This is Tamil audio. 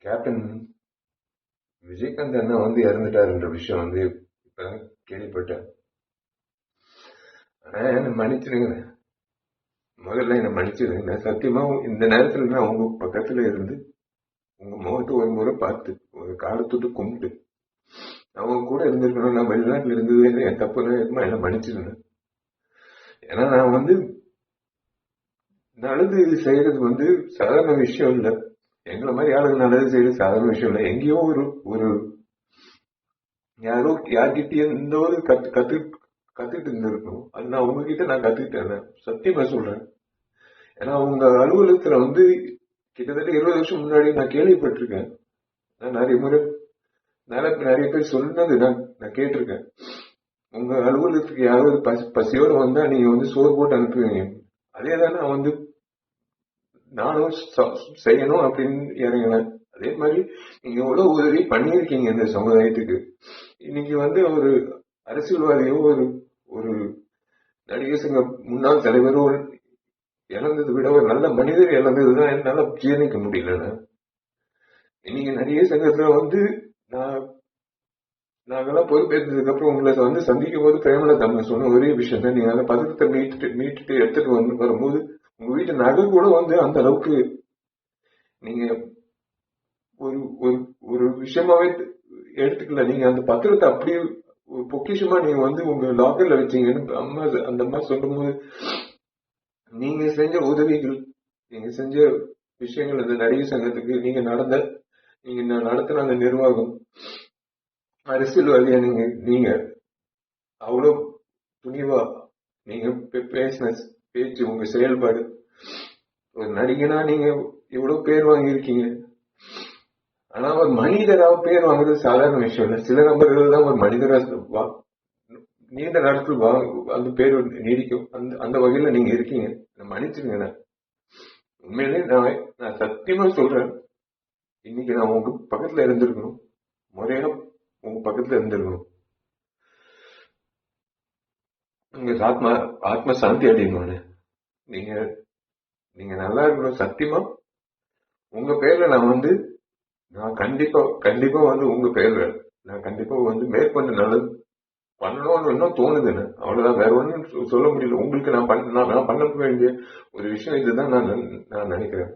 கேப்டன் விஜயகாந்த் அண்ணா வந்து இறந்துட்டாருன்ற விஷயம் வந்து இப்பதான் கேள்விப்பட்டேன். ஆனா என்ன மன்னிச்சிருங்க, முதல்ல என்ன மன்னிச்சிருங்க. நான் சத்தியமா இந்த நேரத்துல நான் உங்க பக்கத்துல இருந்து உங்க முகத்தை ஒரு முறை பார்த்து ஒரு காலத்தொட்டு கும்பிட்டு அவங்க கூட இருந்திருக்கணும். நான் வெளிநாட்டுல இருந்தது என் தப்புன்னு என்ன மன்னிச்சிருங்க. ஏன்னா நான் வந்து நல்லது செய்யறது வந்து சாதாரண விஷயம் இல்ல. எங்களை மாதிரி ஆளுங்க நல்லது செய்யறது சாதாரண விஷயம் இல்ல. எங்கேயோ ஒரு ஒரு யாரோ யார்கிட்டயும் இந்த ஒரு கத்துக்கிட்டு இருந்திருக்கணும். அது நான் உங்ககிட்ட நான் கத்துக்கிட்டேன், சத்தியமா சொல்றேன். ஏன்னா உங்க அலுவலகத்துல வந்து கிட்டத்தட்ட 20 வருஷம் முன்னாடி நான் கேள்விப்பட்டிருக்கேன். நான் நிறைய முறை நிறைய பேர் சொன்னது நான் கேட்டிருக்கேன். உங்க அலுவலகத்துக்கு யாராவது பசியோட வந்தா நீங்க வந்து சோறு போட்டு அனுப்புவீங்க. அதேதான் நான் வந்து நானும் செய்யணும் அப்படின்னு இறங்கினேன். அதே மாதிரி நீங்க எவ்வளவு உதவி பண்ணியிருக்கீங்க இந்த சமுதாயத்துக்கு. இன்னைக்கு வந்து ஒரு அரசியல்வாதியோ ஒரு ஒரு நடிகர் சங்க முன்னாள் தலைவரோ இழந்ததை விட ஒரு நல்ல மனிதர் இழந்ததுதான் என்னால ஜீரணிக்க முடியல. இன்னைக்கு நடிகர் சங்கத்துல வந்து நாங்கெல்லாம் பொறுப்பேற்றதுக்கு அப்புறம் உங்களை வந்து சந்திக்கும் போது பிரேமலதா அம்மா சொன்ன ஒரே விஷயம் தான், நீங்க அந்த பதக்கத்தை மீட்டுட்டு எடுத்துட்டு வரும்போது உங்க வீட்டு நகை கூட வந்து அந்த அளவுக்கு நீங்க ஒரு ஒரு ஒரு விஷயமாவே எடுத்துக்கல. நீங்க அந்த பத்திரத்தை அப்படியே ஒரு பொக்கிஷமா நீங்க வந்து உங்க லாக்கர்ல வச்சீங்கன்னு அம்மா அந்த அம்மா சொல்லும் போது நீங்க செஞ்ச உதவிகள், நீங்க செஞ்ச விஷயங்கள், அந்த நடிகர் சங்கத்துக்கு நீங்க நடத்தின அந்த நிர்வாகம், அரசியல்வாதியா நீங்க அவ்வளவு துணிவா நீங்க பேசின பேச்சு, உங்க செயல்பாடு, ஒரு நடிகனா நீங்க எவ்வளவு பேர் வாங்கியிருக்கீங்க. ஆனா ஒரு மனிதராக பேர் வாங்குறது சாதாரண விஷயம் இல்ல. சில நபர்கள் தான் ஒரு மனிதரா நீண்ட நாட்கள் அந்த பேர் நீடிக்கும். அந்த வகையில நீங்க இருக்கீங்க. மன்னிச்சிருங்க. உண்மையிலே நான் சத்தியமா சொல்றேன், இன்னைக்கு நான் உங்க பக்கத்துல இருந்திருக்கணும், முறையா உங்க பக்கத்துல இருந்திருக்கணும். உங்க ஆத்ம சாந்தி அடையணும். நீங்க நீங்க நல்லா இருக்கணும். சத்தியமா உங்க பேர்ல நான் கண்டிப்பா வந்து உங்க பேர்ல நான் கண்டிப்பா வந்து மேற்கொண்டு நல்லது பண்ணணும்னு இன்னும் தோணுதுன்னு. அவ்வளவுதான், வேற ஒன்றும் சொல்ல முடியல. உங்களுக்கு நான் பண்ண வேண்டிய ஒரு விஷயம் இதுதான் நான் நினைக்கிறேன்.